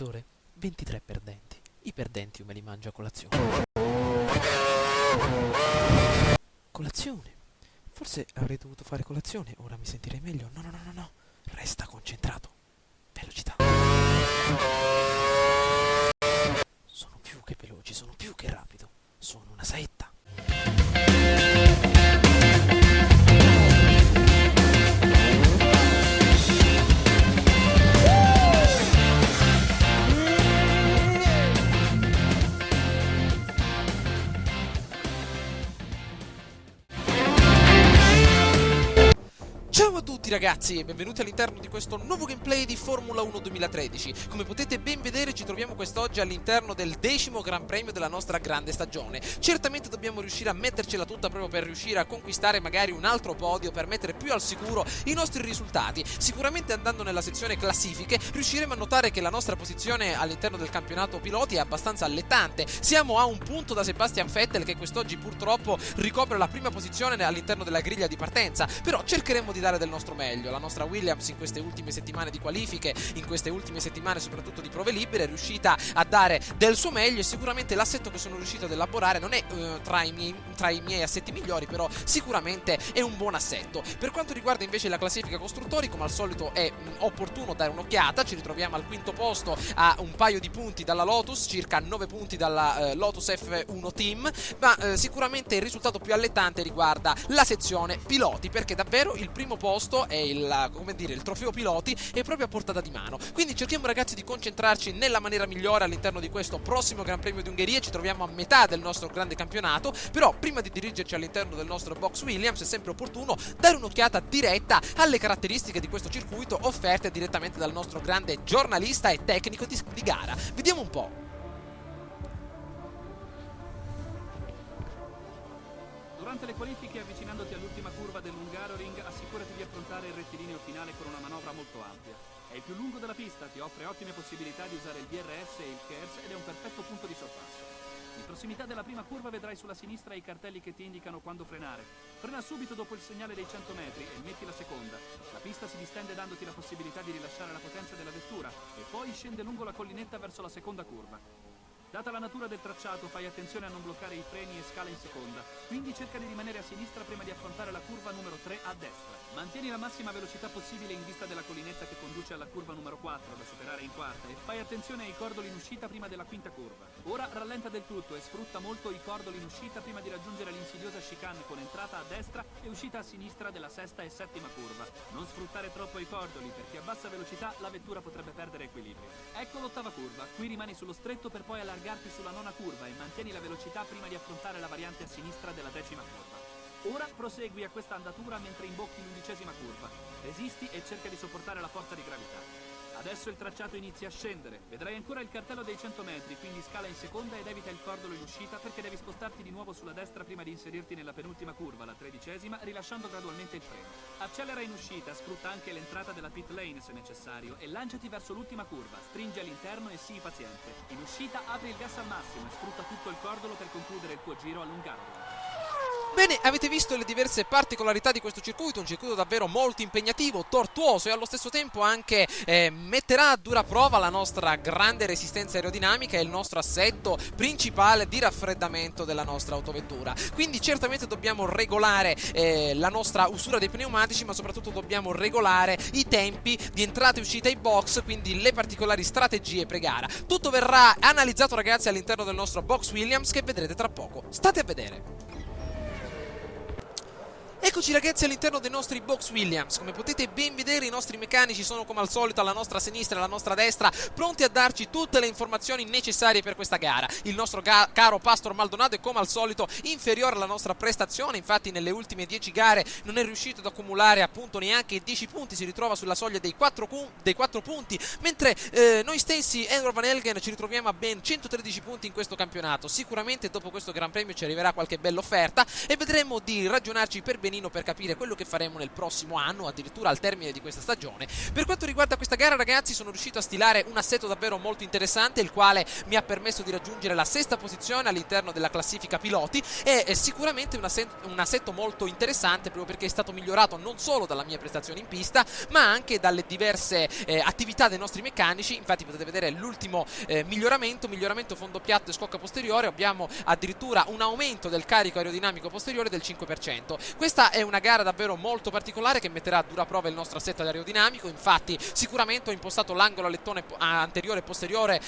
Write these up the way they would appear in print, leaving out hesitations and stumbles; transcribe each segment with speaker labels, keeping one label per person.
Speaker 1: vincitore, 23 perdenti. I perdenti io me li mangio a colazione. Colazione? Forse avrei dovuto fare colazione, ora mi sentirei meglio. No, no, no, no, no. Resta concentrato. Velocità. Sono più che veloci, sono più che rapido. Sono una saetta. Ciao a tutti ragazzi e benvenuti all'interno di questo nuovo gameplay di Formula 1 2013. Come potete ben vedere ci troviamo quest'oggi all'interno del 10° Gran Premio della nostra grande stagione. Certamente dobbiamo riuscire a mettercela tutta proprio per riuscire a conquistare magari un altro podio, per mettere più al sicuro i nostri risultati. Sicuramente andando nella sezione classifiche riusciremo a notare che la nostra posizione all'interno del campionato piloti è abbastanza allettante. Siamo a un punto da Sebastian Vettel, che quest'oggi purtroppo ricopre la prima posizione all'interno della griglia di partenza, però cercheremo di dare del nostro meglio. La nostra Williams in queste ultime settimane di qualifiche, in queste ultime settimane soprattutto di prove libere, è riuscita a dare del suo meglio e sicuramente l'assetto che sono riuscito ad elaborare non è tra i miei assetti migliori, però sicuramente è un buon assetto. Per quanto riguarda invece la classifica costruttori, come al solito è opportuno dare un'occhiata. Ci ritroviamo al quinto posto a un paio di punti dalla Lotus, circa 9 punti dalla Lotus F1 Team, ma sicuramente il risultato più allettante riguarda la sezione piloti, perché davvero il primo posto è il trofeo piloti è proprio a portata di mano. Quindi cerchiamo ragazzi di concentrarci nella maniera migliore all'interno di questo prossimo Gran Premio di Ungheria. Ci troviamo a metà del nostro grande campionato, però prima di dirigerci all'interno del nostro box Williams è sempre opportuno dare un'occhiata diretta alle caratteristiche di questo circuito offerte direttamente dal nostro grande giornalista e tecnico di gara. Vediamo un po'.
Speaker 2: Durante le qualifiche, avvicinandoti all'ultima curva dell'Hungaroring, assicurati di affrontare il rettilineo finale con una manovra molto ampia. È il più lungo della pista, ti offre ottime possibilità di usare il DRS e il KERS ed è un perfetto punto di sorpasso. In prossimità della prima curva vedrai sulla sinistra i cartelli che ti indicano quando frenare. Frena subito dopo il segnale dei 100 metri e metti la seconda. La pista si distende dandoti la possibilità di rilasciare la potenza della vettura e poi scende lungo la collinetta verso la seconda curva. Data la natura del tracciato, fai attenzione a non bloccare i freni e scala in seconda, quindi cerca di rimanere a sinistra prima di affrontare la curva numero 3 a destra. Mantieni la massima velocità possibile in vista della collinetta che conduce alla curva numero 4 da superare in quarta e fai attenzione ai cordoli in uscita prima della quinta curva. Ora rallenta del tutto e sfrutta molto i cordoli in uscita prima di raggiungere l'insidiosa chicane con entrata a destra e uscita a sinistra della sesta e settima curva. Non sfruttare troppo i cordoli perché a bassa velocità la vettura potrebbe perdere equilibrio. Ecco l'ottava curva, qui rimani sullo stretto per poi allargarti sulla nona curva e mantieni la velocità prima di affrontare la variante a sinistra della decima curva. Ora prosegui a questa andatura mentre imbocchi l'11ª curva. Resisti e cerca di sopportare la forza di gravità. Adesso il tracciato inizia a scendere. Vedrai ancora il cartello dei 100 metri, quindi scala in seconda ed evita il cordolo in uscita perché devi spostarti di nuovo sulla destra prima di inserirti nella penultima curva, la 13ª, rilasciando gradualmente il freno. Accelera in uscita, sfrutta anche l'entrata della pit lane se necessario e lanciati verso l'ultima curva. Stringi all'interno e sii paziente. In uscita apri il gas al massimo e sfrutta tutto il cordolo per concludere il tuo giro allungato.
Speaker 1: Bene, avete visto le diverse particolarità di questo circuito, un circuito davvero molto impegnativo, tortuoso e allo stesso tempo anche metterà a dura prova la nostra grande resistenza aerodinamica e il nostro assetto principale di raffreddamento della nostra autovettura. Quindi certamente dobbiamo regolare la nostra usura dei pneumatici, ma soprattutto dobbiamo regolare i tempi di entrata e uscita ai box, quindi le particolari strategie pre-gara. Tutto verrà analizzato ragazzi all'interno del nostro box Williams che vedrete tra poco. State a vedere. Eccoci ragazzi all'interno dei nostri box Williams. Come potete ben vedere i nostri meccanici sono come al solito alla nostra sinistra e alla nostra destra, pronti a darci tutte le informazioni necessarie per questa gara. Il nostro caro Pastor Maldonado è come al solito inferiore alla nostra prestazione, infatti nelle ultime 10 gare non è riuscito ad accumulare appunto neanche 10 punti, si ritrova sulla soglia dei 4 punti, mentre noi stessi, Enro Van Helgen, ci ritroviamo a ben 113 punti in questo campionato. Sicuramente dopo questo Gran Premio ci arriverà qualche bella offerta e vedremo di ragionarci per bene terrenino per capire quello che faremo nel prossimo anno, addirittura al termine di questa stagione. Per quanto riguarda questa gara, ragazzi, sono riuscito a stilare un assetto davvero molto interessante, il quale mi ha permesso di raggiungere la sesta posizione all'interno della classifica piloti. È sicuramente un assetto molto interessante, proprio perché è stato migliorato non solo dalla mia prestazione in pista, ma anche dalle diverse attività dei nostri meccanici. Infatti potete vedere l'ultimo miglioramento fondo piatto e scocca posteriore. Abbiamo addirittura un aumento del carico aerodinamico posteriore del 5%. Questa è una gara davvero molto particolare che metterà a dura prova il nostro assetto aerodinamico. Infatti sicuramente ho impostato l'angolo alettone anteriore e posteriore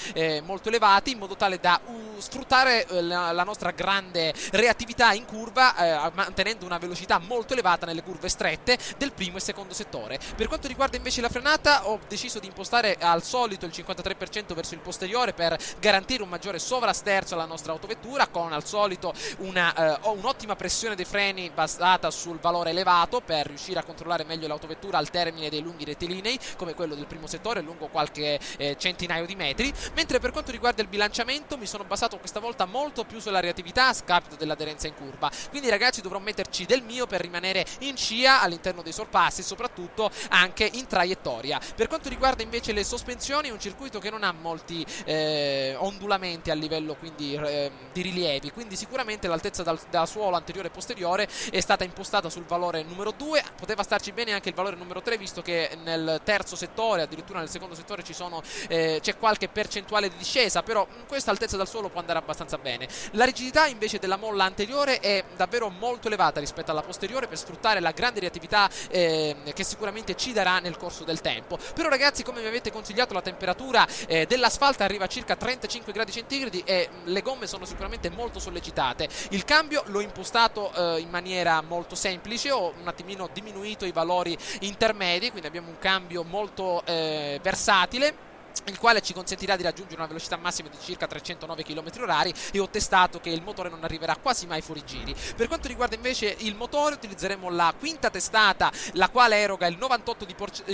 Speaker 1: molto elevati, in modo tale da sfruttare la nostra grande reattività in curva, mantenendo una velocità molto elevata nelle curve strette del primo e secondo settore. Per quanto riguarda invece la frenata, ho deciso di impostare al solito il 53% verso il posteriore per garantire un maggiore sovrasterzo alla nostra autovettura, con al solito un'ottima pressione dei freni basata sul valore elevato per riuscire a controllare meglio l'autovettura al termine dei lunghi rettilinei, come quello del primo settore, lungo qualche centinaio di metri. Mentre per quanto riguarda il bilanciamento, mi sono basato questa volta molto più sulla reattività a scapito dell'aderenza in curva. Quindi, ragazzi, dovrò metterci del mio per rimanere in scia all'interno dei sorpassi, soprattutto anche in traiettoria. Per quanto riguarda invece le sospensioni, è un circuito che non ha molti ondulamenti a livello quindi di rilievi, quindi sicuramente l'altezza da suolo anteriore e posteriore è stata impostata sul valore numero 2. Poteva starci bene anche il valore numero 3, visto che nel terzo settore, addirittura nel secondo settore, c'è qualche percentuale di discesa, però questa altezza dal suolo può andare abbastanza bene. La rigidità invece della molla anteriore è davvero molto elevata rispetto alla posteriore, per sfruttare la grande reattività che sicuramente ci darà nel corso del tempo. Però, ragazzi, come mi avete consigliato, la temperatura dell'asfalto arriva a circa 35 gradi centigradi e le gomme sono sicuramente molto sollecitate. Il cambio l'ho impostato in maniera molto semplice, ho un attimino diminuito i valori intermedi, quindi abbiamo un cambio molto versatile, il quale ci consentirà di raggiungere una velocità massima di circa 309 km/h, e ho testato che il motore non arriverà quasi mai fuori giri. Per quanto riguarda invece il motore, utilizzeremo la quinta testata, la quale eroga il 98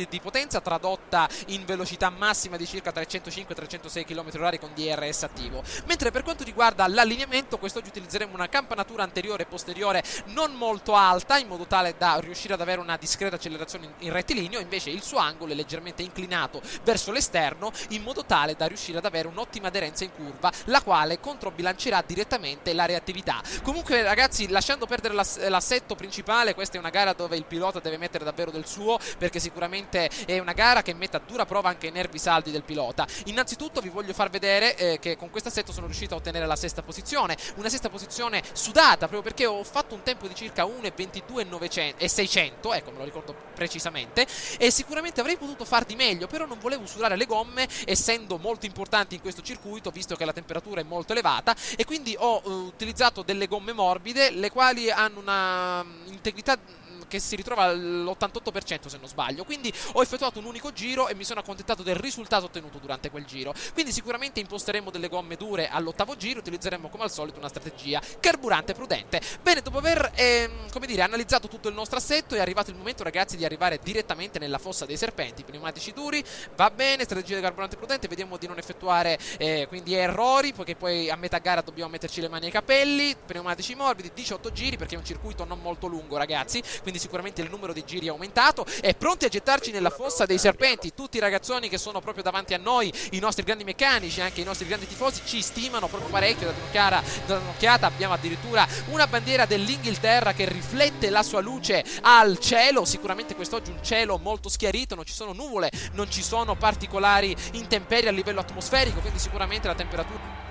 Speaker 1: di potenza, tradotta in velocità massima di circa 305-306 km/h con DRS attivo. Mentre per quanto riguarda l'allineamento, quest'oggi utilizzeremo una campanatura anteriore e posteriore non molto alta, in modo tale da riuscire ad avere una discreta accelerazione in rettilineo. Invece il suo angolo è leggermente inclinato verso l'esterno, in modo tale da riuscire ad avere un'ottima aderenza in curva, la quale controbilancerà direttamente la reattività. Comunque, ragazzi, lasciando perdere l'assetto principale, questa è una gara dove il pilota deve mettere davvero del suo, perché sicuramente è una gara che mette a dura prova anche i nervi saldi del pilota. Innanzitutto vi voglio far vedere che con questo assetto sono riuscito a ottenere la sesta posizione, una sesta posizione sudata, proprio perché ho fatto un tempo di circa 1,22,600, ecco, me lo ricordo precisamente, e sicuramente avrei potuto far di meglio, però non volevo sudare le gomme, essendo molto importanti in questo circuito, visto che la temperatura è molto elevata, e quindi ho utilizzato delle gomme morbide, le quali hanno una integrità che si ritrova all'88% se non sbaglio. Quindi ho effettuato un unico giro e mi sono accontentato del risultato ottenuto durante quel giro. Quindi sicuramente imposteremo delle gomme dure all'ottavo giro, utilizzeremo come al solito una strategia carburante prudente. Bene, dopo aver come dire, analizzato tutto il nostro assetto, è arrivato il momento, ragazzi, di arrivare direttamente nella fossa dei serpenti. Pneumatici duri, va bene, strategia di carburante prudente, vediamo di non effettuare quindi errori, poiché poi a metà gara dobbiamo metterci le mani ai capelli. Pneumatici morbidi, 18 giri, perché è un circuito non molto lungo, ragazzi, quindi sicuramente il numero di giri è aumentato, e pronti a gettarci nella fossa dei serpenti. Tutti i ragazzoni che sono proprio davanti a noi, i nostri grandi meccanici, anche i nostri grandi tifosi, ci stimano proprio parecchio. Da un'occhiata abbiamo addirittura una bandiera dell'Inghilterra che riflette la sua luce al cielo. Sicuramente quest'oggi un cielo molto schiarito, non ci sono nuvole, non ci sono particolari intemperie a livello atmosferico, quindi sicuramente la temperatura...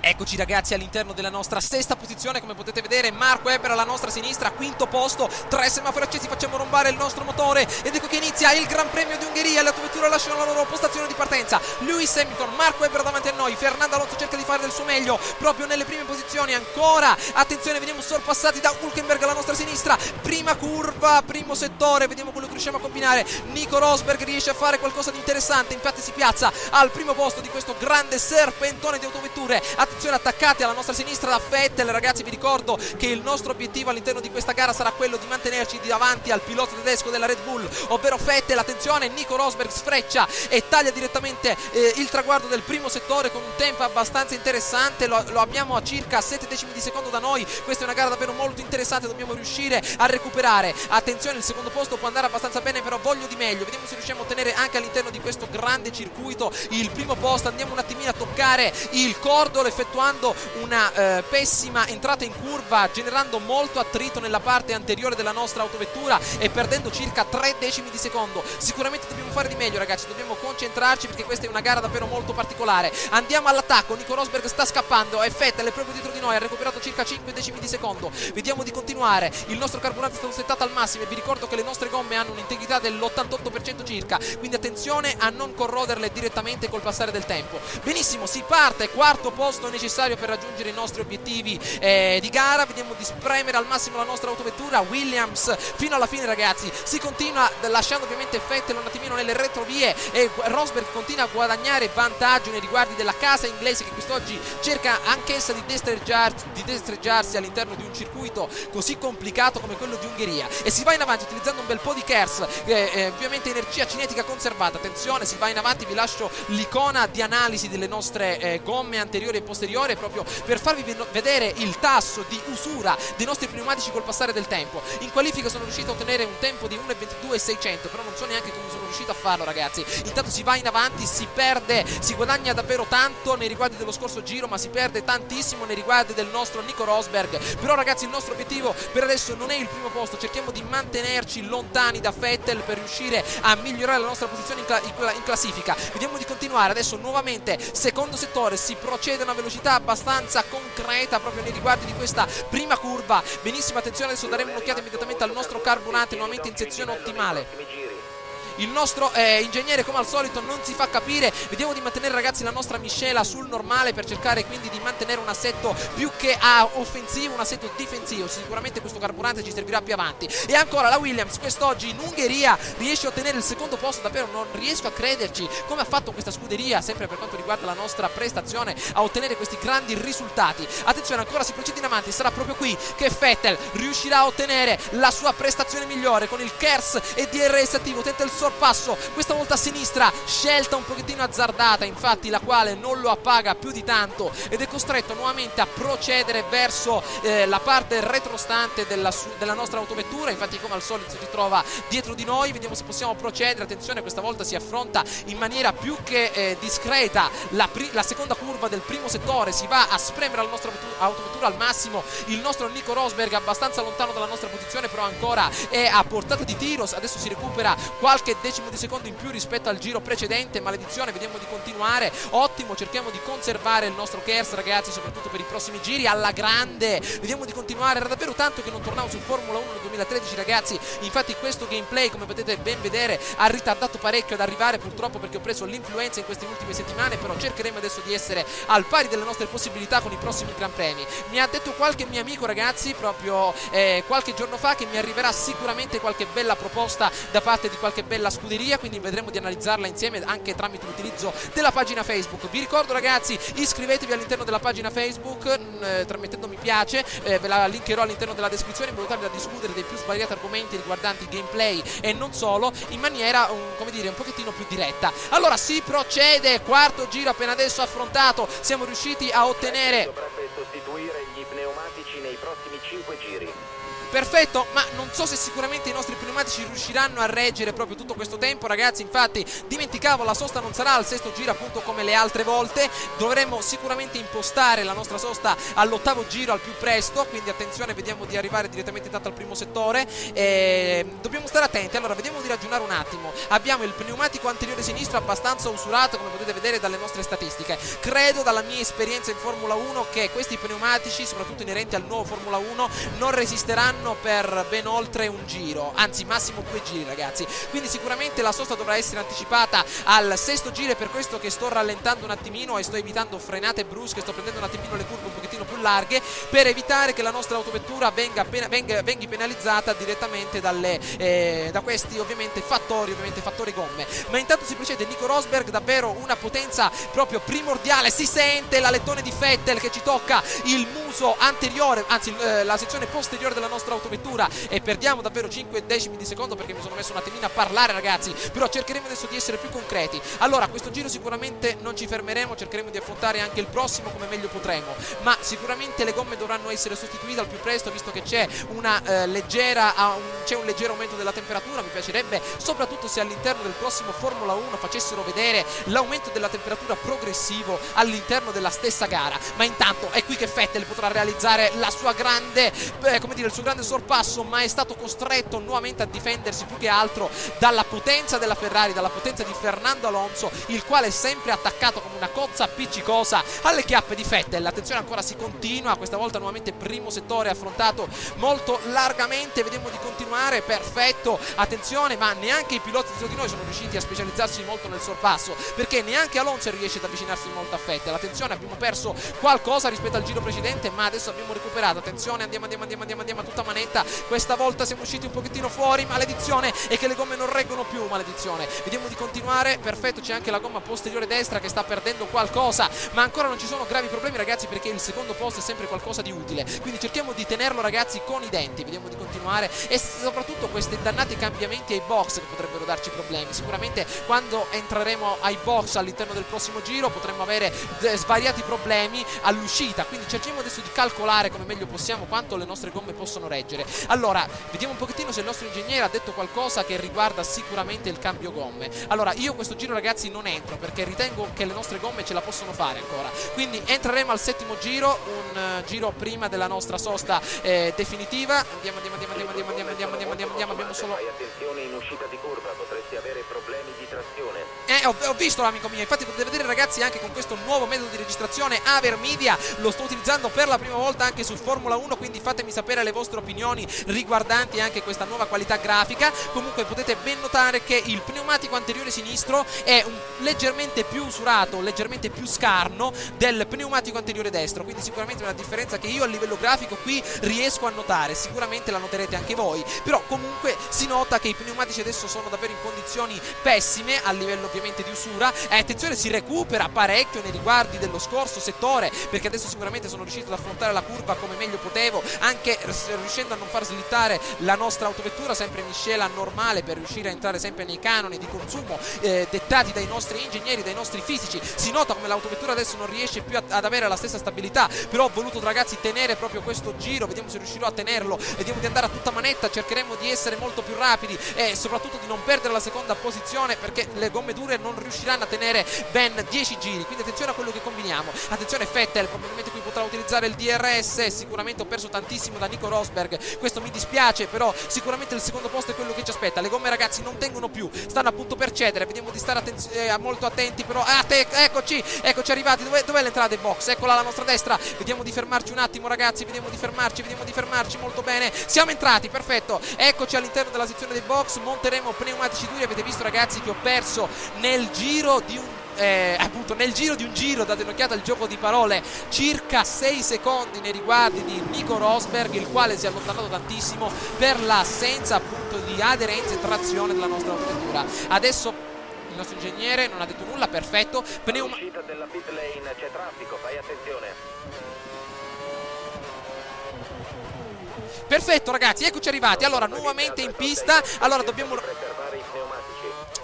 Speaker 1: Eccoci, ragazzi, all'interno della nostra sesta posizione, come potete vedere Mark Webber alla nostra sinistra, quinto posto, 3 semafori accesi, facciamo rombare il nostro motore ed ecco che inizia il Gran Premio di Ungheria. Le autovetture lasciano la loro postazione di partenza, Lewis Hamilton, Mark Webber davanti a noi, Fernando Alonso cerca di fare del suo meglio proprio nelle prime posizioni. Ancora, attenzione, veniamo sorpassati da Hülkenberg alla nostra sinistra, prima curva, primo settore, vediamo quello che riusciamo a combinare. Nico Rosberg riesce a fare qualcosa di interessante, infatti si piazza al primo posto di questo grande serpentone di autovetture. attenzione, attaccati alla nostra sinistra da Vettel. Ragazzi, vi ricordo che il nostro obiettivo all'interno di questa gara sarà quello di mantenerci davanti al pilota tedesco della Red Bull, ovvero Vettel. Attenzione, Nico Rosberg sfreccia e taglia direttamente il traguardo del primo settore con un tempo abbastanza interessante, lo abbiamo a circa 7 decimi di secondo da noi. Questa è una gara davvero molto interessante, dobbiamo riuscire a recuperare. Attenzione, il secondo posto può andare abbastanza bene, però voglio di meglio, vediamo se riusciamo a ottenere anche all'interno di questo grande circuito il primo posto. Andiamo un attimino a toccare il cordolo effettuando una pessima entrata in curva, generando molto attrito nella parte anteriore della nostra autovettura e perdendo circa 3 decimi di secondo. Sicuramente dobbiamo fare di meglio, ragazzi, dobbiamo concentrarci perché questa è una gara davvero molto particolare. Andiamo all'attacco, Nico Rosberg sta scappando e Vettel è proprio dietro di noi, ha recuperato circa 5 decimi di secondo. Vediamo di continuare, il nostro carburante è stato settato al massimo e vi ricordo che le nostre gomme hanno un'integrità dell'88% circa, quindi attenzione a non corroderle direttamente col passare del tempo. Benissimo, si parte, quarto posto necessario per raggiungere i nostri obiettivi di gara. Vediamo di spremere al massimo la nostra autovettura Williams fino alla fine, ragazzi. Si continua lasciando ovviamente Vettel un attimino nelle retrovie e Rosberg continua a guadagnare vantaggio nei riguardi della casa inglese, che quest'oggi cerca anch'essa di destreggiarsi all'interno di un circuito così complicato come quello di Ungheria, e si va in avanti utilizzando un bel po' di KERS, ovviamente energia cinetica conservata. Attenzione, si va in avanti, vi lascio l'icona di analisi delle nostre gomme anteriori e posteriori proprio per farvi vedere il tasso di usura dei nostri pneumatici col passare del tempo. In qualifica sono riuscito a ottenere un tempo di 1:22.600, però non so neanche come sono riuscito a farlo, ragazzi. Intanto si va in avanti, si perde, si guadagna davvero tanto nei riguardi dello scorso giro, ma si perde tantissimo nei riguardi del nostro Nico Rosberg. Però, ragazzi, il nostro obiettivo per adesso non è il primo posto, cerchiamo di mantenerci lontani da Vettel per riuscire a migliorare la nostra posizione in classifica. Vediamo di continuare adesso nuovamente secondo settore, si procede a una velocità abbastanza concreta proprio nei riguardi di questa prima curva. Benissimo, attenzione, adesso daremo un'occhiata immediatamente al nostro carburante, nuovamente in sezione ottimale. Il nostro ingegnere come al solito non si fa capire. Vediamo di mantenere, ragazzi, la nostra miscela sul normale per cercare quindi di mantenere un assetto più che offensivo, un assetto difensivo. Sicuramente questo carburante ci servirà più avanti. E ancora la Williams quest'oggi in Ungheria riesce a ottenere il secondo posto. Davvero non riesco a crederci come ha fatto questa scuderia, sempre per quanto riguarda la nostra prestazione, a ottenere questi grandi risultati. Attenzione, ancora si procede in avanti, sarà proprio qui che Vettel riuscirà a ottenere la sua prestazione migliore con il KERS e DRS attivo. Tenta il sorpasso, questa volta a sinistra, scelta un pochettino azzardata, infatti, la quale non lo appaga più di tanto ed è costretto nuovamente a procedere verso la parte retrostante della nostra autovettura. Infatti, come al solito, si ritrova dietro di noi. Vediamo se possiamo procedere. Attenzione, questa volta si affronta in maniera più che discreta la seconda curva del primo settore, si va a spremere la nostra autovettura al massimo. Il nostro Nico Rosberg abbastanza lontano dalla nostra posizione, però ancora è a portata di tiro. Adesso si recupera qualche decimo di secondo in più rispetto al giro precedente. Maledizione, vediamo di continuare. Ottimo, cerchiamo di conservare il nostro KERS, ragazzi, soprattutto per i prossimi giri alla grande. Vediamo di continuare. Era davvero tanto che non tornavo su Formula 1 nel 2013, ragazzi. Infatti questo gameplay, come potete ben vedere, ha ritardato parecchio ad arrivare, purtroppo, perché ho preso l'influenza in queste ultime settimane. Però cercheremo adesso di essere al pari delle nostre possibilità con i prossimi Gran Premi. Mi ha detto qualche mio amico, ragazzi, proprio qualche giorno fa, che mi arriverà sicuramente qualche bella proposta da parte di qualche bella scuderia, quindi vedremo di analizzarla insieme anche tramite l'utilizzo della pagina Facebook. Vi ricordo, ragazzi, iscrivetevi all'interno della pagina Facebook mettendo mi piace, ve la linkerò all'interno della descrizione in modo tale da discutere dei più svariati argomenti riguardanti il gameplay e non solo, in maniera come dire, un pochettino più diretta. Allora si procede, quarto giro appena adesso affrontato, siamo riusciti a ottenere.
Speaker 3: Dovrebbe sostituire gli pneumatici nei prossimi 5 giri.
Speaker 1: Perfetto, ma non so se sicuramente i nostri pneumatici riusciranno a reggere proprio tutto questo tempo, ragazzi. Infatti dimenticavo, la sosta non sarà al sesto giro appunto come le altre volte. Dovremo sicuramente impostare la nostra sosta all'8º giro al più presto, quindi attenzione, vediamo di arrivare direttamente intanto al primo settore. Dobbiamo stare attenti. Allora, vediamo di ragionare un attimo. Abbiamo il pneumatico anteriore sinistro abbastanza usurato, come potete vedere dalle nostre statistiche. Credo, dalla mia esperienza in Formula 1, che questi pneumatici, soprattutto inerenti al nuovo Formula 1, non resisteranno vanno per ben oltre un giro, anzi massimo 2 giri, ragazzi. Quindi sicuramente la sosta dovrà essere anticipata al sesto giro, è per questo che sto rallentando un attimino e sto evitando frenate brusche, sto prendendo un attimino le curve un pochettino più larghe per evitare che la nostra autovettura venga penalizzata direttamente da questi ovviamente fattori gomme. Ma intanto si procede Nico Rosberg, davvero una potenza proprio primordiale, si sente l'alettone di Vettel che ci tocca il muso anteriore, anzi la sezione posteriore della nostra autovettura, e perdiamo davvero 5 decimi di secondo perché mi sono messo un attimino a parlare, ragazzi, però cercheremo adesso di essere più concreti. Allora, questo giro sicuramente non ci fermeremo, cercheremo di affrontare anche il prossimo come meglio potremo, ma sicuramente le gomme dovranno essere sostituite al più presto, visto che c'è un leggero aumento della temperatura. Mi piacerebbe soprattutto se all'interno del prossimo Formula 1 facessero vedere l'aumento della temperatura progressivo all'interno della stessa gara, ma intanto è qui che Vettel potrà realizzare la sua grande, il suo grande sorpasso, ma è stato costretto nuovamente a difendersi più che altro dalla potenza della Ferrari, dalla potenza di Fernando Alonso, il quale è sempre attaccato come una cozza appiccicosa alle chiappe di Vettel. Attenzione, ancora si continua, questa volta nuovamente primo settore affrontato molto largamente, vediamo di continuare, perfetto, attenzione, ma neanche i piloti dietro di noi sono riusciti a specializzarsi molto nel sorpasso, perché neanche Alonso riesce ad avvicinarsi molto a Vettel. Attenzione, abbiamo perso qualcosa rispetto al giro precedente, ma adesso abbiamo recuperato. Attenzione, andiamo a tutta manetta, questa volta siamo usciti un pochettino fuori, maledizione, e che le gomme non reggono più, maledizione. Vediamo di continuare, perfetto, c'è anche la gomma posteriore destra che sta perdendo qualcosa, ma ancora non ci sono gravi problemi, ragazzi, perché il secondo posto è sempre qualcosa di utile, quindi cerchiamo di tenerlo, ragazzi, con i denti. Vediamo di continuare, e soprattutto questi dannati cambiamenti ai box che potrebbero darci problemi. Sicuramente quando entreremo ai box all'interno del prossimo giro potremmo avere svariati problemi all'uscita, quindi cerchiamo adesso di calcolare come meglio possiamo quanto le nostre gomme possono reggere. Allora, vediamo un pochettino se il nostro ingegnere ha detto qualcosa che riguarda sicuramente il cambio gomme. Allora, io questo giro, ragazzi, non entro perché ritengo che le nostre gomme ce la possono fare ancora, quindi entreremo al settimo giro, un giro prima della nostra sosta definitiva. Andiamo, abbiamo solo...
Speaker 3: Fai attenzione in uscita di curva, potresti avere problemi di trazione.
Speaker 1: Ho visto, amico mio, infatti potete vedere, ragazzi, anche con questo nuovo metodo di registrazione Aver Media, lo sto utilizzando per la prima volta anche su Formula 1, quindi fatemi sapere le vostre opinioni riguardanti anche questa nuova qualità grafica. Comunque potete ben notare che il pneumatico anteriore sinistro è leggermente più usurato, leggermente più scarno del pneumatico anteriore destro, quindi sicuramente una differenza che io a livello grafico qui riesco a notare, sicuramente la noterete anche voi, però comunque si nota che i pneumatici adesso sono davvero in condizioni pessime a livello ovviamente di usura, e attenzione, si recupera parecchio nei riguardi dello scorso settore, perché adesso sicuramente sono riuscito ad affrontare la curva come meglio potevo, anche riuscendo a non far slittare la nostra autovettura sempre in miscela normale per riuscire a entrare sempre nei canoni di consumo dettati dai nostri ingegneri, dai nostri fisici. Si nota come l'autovettura adesso non riesce più ad avere la stessa stabilità, però ho voluto, ragazzi, tenere proprio questo giro, vediamo se riuscirò a tenerlo, vediamo di andare a tutta manetta, cercheremo di essere molto più rapidi e soprattutto di non perdere la seconda posizione, perché le gomme dure non riusciranno a tenere ben 10 giri, quindi attenzione a quello che combiniamo. Attenzione Vettel, probabilmente qui potrà utilizzare il DRS, sicuramente ho perso tantissimo da Nico Rosberg, questo mi dispiace, però sicuramente il secondo posto è quello che ci aspetta. Le gomme, ragazzi, non tengono più, stanno appunto per cedere, vediamo di stare molto attenti, però eccoci arrivati. Dov'è l'entrata dei box? Eccola alla nostra destra, vediamo di fermarci un attimo, ragazzi, vediamo di fermarci molto bene, siamo entrati, perfetto, eccoci all'interno della sezione dei box, monteremo pneumatici duri. Avete visto, ragazzi, che ho perso nel giro di un giro, date un'occhiata al gioco di parole, circa 6 secondi nei riguardi di Nico Rosberg, il quale si è allontanato tantissimo per l'assenza appunto di aderenza e trazione della nostra autovettura. Adesso il nostro ingegnere non ha detto nulla, perfetto.
Speaker 3: All'uscita della pit lane c'è traffico, fai attenzione.
Speaker 1: Perfetto, ragazzi, eccoci arrivati. Allora, nuovamente in pista. Allora, dobbiamo...
Speaker 3: preservare i pneumatici.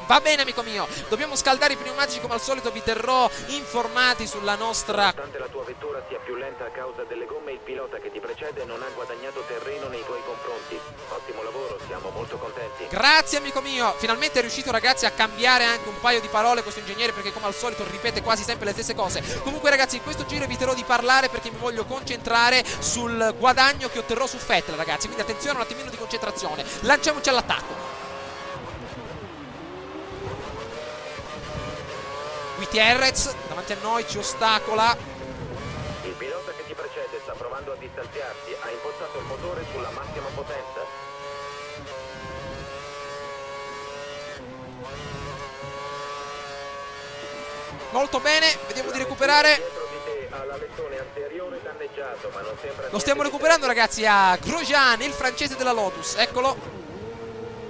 Speaker 1: Va bene, amico mio, dobbiamo scaldare i pneumatici come al solito, vi terrò informati sulla nostra...
Speaker 3: Nonostante la tua vettura sia più lenta a causa delle gomme, il pilota che ti precede non ha guadagnato terreno nei tuoi confronti. Ottimo lavoro, siamo molto contenti.
Speaker 1: Grazie, amico mio, finalmente è riuscito, ragazzi, a cambiare anche un paio di parole questo ingegnere, perché come al solito ripete quasi sempre le stesse cose. Comunque, ragazzi, in questo giro eviterò di parlare perché mi voglio concentrare sul guadagno che otterrò su Vettel, ragazzi, quindi attenzione, un attimino di concentrazione, lanciamoci all'attacco. Gutierrez davanti a noi ci ostacola.
Speaker 3: Il pilota che ti precede sta provando a distanziarsi, ha impostato il motore sulla massima potenza.
Speaker 1: Molto bene, vediamo di recuperare.
Speaker 3: Dietro di te ha l'alettone anteriore danneggiato, ma non sembra
Speaker 1: Lo stiamo recuperando, ragazzi, a Grosjean, il francese della Lotus. Eccolo.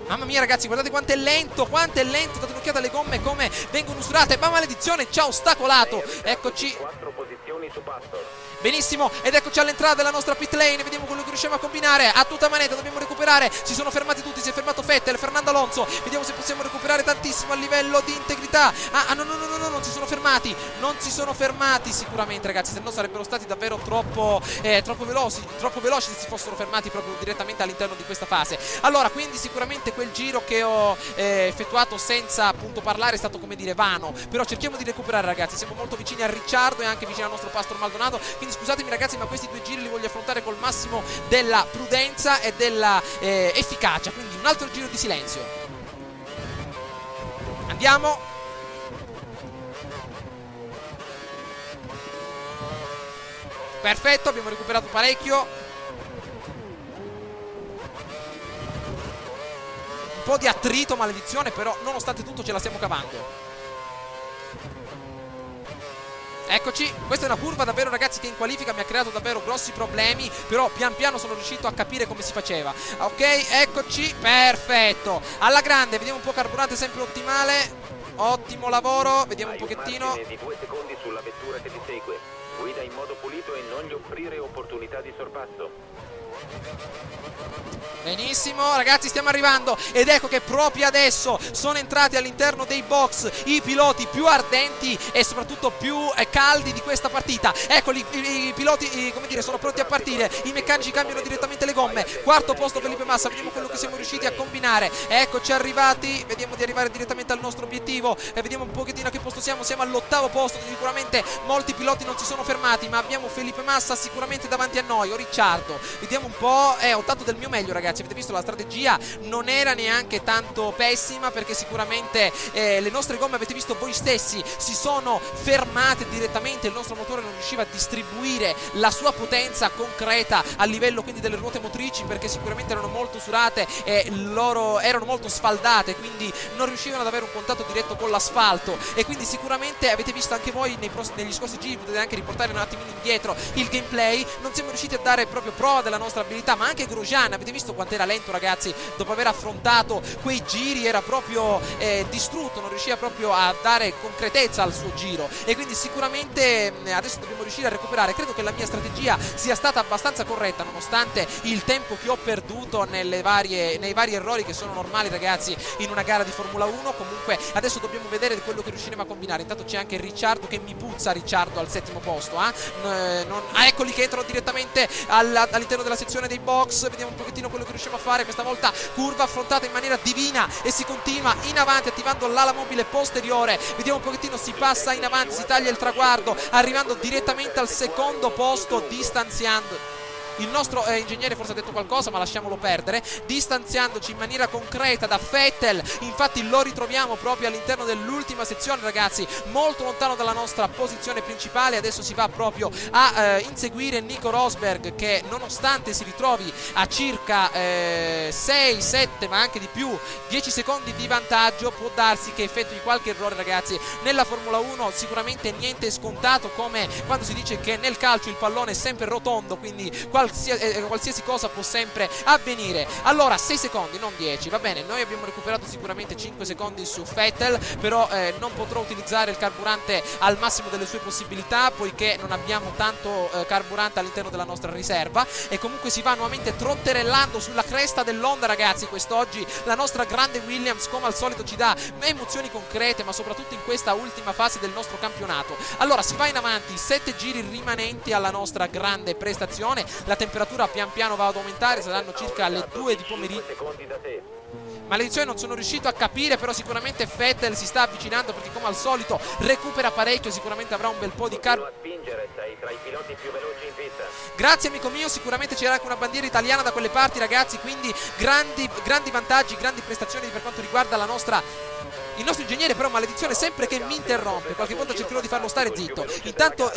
Speaker 1: Mamma mia, ragazzi, guardate quanto è lento, date un'occhiata alle gomme come vengono usurate. Ma maledizione, ci ha ostacolato. Eccoci.
Speaker 3: 4 posizioni su Pastor.
Speaker 1: Benissimo, ed eccoci all'entrata della nostra pit lane. Vediamo quello che riusciamo a combinare. A tutta manetta dobbiamo recuperare. Si sono fermati tutti, si è fermato Vettel, Fernando Alonso. Vediamo se possiamo recuperare tantissimo a livello di integrità. No, non si sono fermati. Non si sono fermati sicuramente, ragazzi, se no sarebbero stati davvero troppo veloci se si fossero fermati proprio direttamente all'interno di questa fase. Allora, quindi sicuramente quel giro che ho effettuato senza appunto parlare è stato, come dire, vano. Però cerchiamo di recuperare, ragazzi. Siamo molto vicini a Ricciardo e anche vicini al nostro Pastor Maldonado. Quindi scusatemi, ragazzi, ma questi due giri li voglio affrontare col massimo della prudenza e della efficacia. Quindi un altro giro di silenzio. Andiamo. Perfetto, abbiamo recuperato parecchio. Un po' di attrito, maledizione, però nonostante tutto ce la stiamo cavando. Eccoci, questa è una curva davvero, ragazzi, che in qualifica mi ha creato davvero grossi problemi, però pian piano sono riuscito a capire come si faceva. Ok, eccoci, perfetto. Alla grande, vediamo un po' carburante sempre ottimale. Ottimo lavoro, vediamo un pochettino.
Speaker 3: Hai un margine di 2 secondi sulla vettura che ti segue. Guida in modo pulito e non gli offrire opportunità di sorpasso.
Speaker 1: Benissimo, ragazzi, stiamo arrivando. Ed ecco che proprio adesso sono entrati all'interno dei box i piloti più ardenti e soprattutto più caldi di questa partita. Eccoli, i piloti, come dire, sono pronti a partire. I meccanici cambiano direttamente le gomme. Quarto posto Felipe Massa, vediamo quello che siamo riusciti a combinare. Eccoci arrivati, vediamo di arrivare direttamente al nostro obiettivo. E vediamo un pochettino a che posto siamo. Siamo all'8° posto. Sicuramente molti piloti non si sono fermati, ma abbiamo Felipe Massa sicuramente davanti a noi, o Ricciardo. Vediamo un po', ho dato del mio meglio, ragazzi. Avete visto, la strategia non era neanche tanto pessima, perché sicuramente le nostre gomme, avete visto voi stessi, si sono fermate direttamente. Il nostro motore non riusciva a distribuire la sua potenza concreta a livello quindi delle ruote motrici, perché sicuramente erano molto usurate e loro erano molto sfaldate, quindi non riuscivano ad avere un contatto diretto con l'asfalto. E quindi sicuramente avete visto anche voi negli scorsi giri, potete anche riportare un attimino indietro il gameplay, non siamo riusciti a dare proprio prova della nostra abilità. Ma anche Grosjean, avete visto quanto era lento, ragazzi, dopo aver affrontato quei giri era proprio distrutto, non riusciva proprio a dare concretezza al suo giro. E quindi sicuramente adesso dobbiamo riuscire a recuperare. Credo che la mia strategia sia stata abbastanza corretta, nonostante il tempo che ho perduto nei vari errori che sono normali, ragazzi, in una gara di Formula 1. Comunque adesso dobbiamo vedere quello che riusciremo a combinare. Intanto c'è anche Ricciardo, che mi puzza Ricciardo al 7° posto. Eccoli che entrano direttamente all'interno della sezione dei box. Vediamo un pochettino quello che riusciamo a fare. Questa volta curva affrontata in maniera divina e si continua in avanti attivando l'ala mobile posteriore. Vediamo un pochettino, si passa in avanti, si taglia il traguardo, arrivando direttamente al 2° posto, distanziando. Il nostro ingegnere forse ha detto qualcosa, ma lasciamolo perdere. Distanziandoci in maniera concreta da Vettel. Infatti lo ritroviamo proprio all'interno dell'ultima sezione, ragazzi, molto lontano dalla nostra posizione principale. Adesso si va proprio a inseguire Nico Rosberg, che nonostante si ritrovi a circa 6, 7, ma anche di più 10 secondi di vantaggio, può darsi che effettui qualche errore, ragazzi. Nella Formula 1 sicuramente niente è scontato, come quando si dice che nel calcio il pallone è sempre rotondo, quindi qualsiasi cosa può sempre avvenire. Allora 6 secondi, non 10, va bene. Noi abbiamo recuperato sicuramente 5 secondi su Vettel, però non potrò utilizzare il carburante al massimo delle sue possibilità, poiché non abbiamo tanto carburante all'interno della nostra riserva. E comunque si va nuovamente trotterellando sulla cresta dell'onda, ragazzi. Quest'oggi la nostra grande Williams, come al solito, ci dà emozioni concrete, ma soprattutto in questa ultima fase del nostro campionato. Allora si va in avanti, 7 giri rimanenti alla nostra grande prestazione. La temperatura pian piano va ad aumentare, saranno circa le 2 di pomeriggio. Maledizione, non sono riuscito a capire, però sicuramente Vettel si sta avvicinando, perché come al solito recupera parecchio, sicuramente avrà un bel po' di Grazie, amico mio, sicuramente c'era anche una bandiera italiana da quelle parti, ragazzi, quindi grandi vantaggi, grandi prestazioni per quanto riguarda la nostra Il nostro ingegnere però, maledizione, sempre che mi interrompe, qualche volta cercherò di farlo stare zitto. Intanto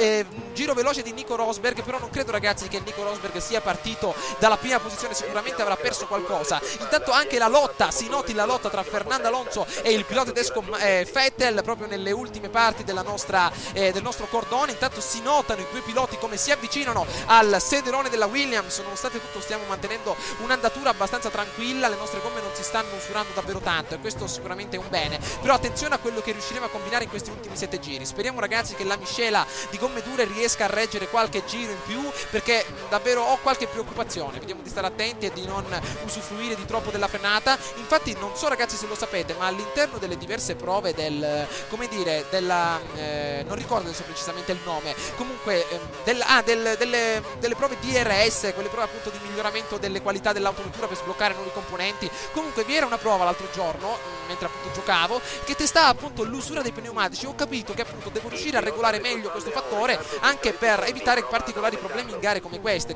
Speaker 1: giro veloce di Nico Rosberg, però non credo ragazzi che Nico Rosberg sia partito dalla prima posizione, sicuramente avrà perso qualcosa. Intanto anche la lotta, si noti la lotta tra Fernando Alonso e il pilota tedesco Vettel proprio nelle ultime parti del nostro cordone. Intanto si notano i due piloti come si avvicinano al sederone della Williams. Nonostante tutto stiamo mantenendo un'andatura abbastanza tranquilla, le nostre gomme non si stanno usurando davvero tanto e questo sicuramente è un bene. Però attenzione a quello che riusciremo a combinare in questi ultimi 7 giri. Speriamo ragazzi che la miscela di gomme dure riesca a reggere qualche giro in più, perché davvero ho qualche preoccupazione. Vediamo di stare attenti e di non usufruire di troppo della frenata. Infatti non so ragazzi se lo sapete, ma all'interno delle diverse prove non ricordo adesso precisamente il nome, comunque delle prove DRS, quelle prove appunto di miglioramento delle qualità dell'autovettura per sbloccare nuovi componenti. Comunque vi era una prova l'altro giorno mentre appunto giocavo che testava appunto l'usura dei pneumatici. Ho capito che appunto devo riuscire a regolare meglio questo fattore anche per evitare particolari problemi in gare come queste,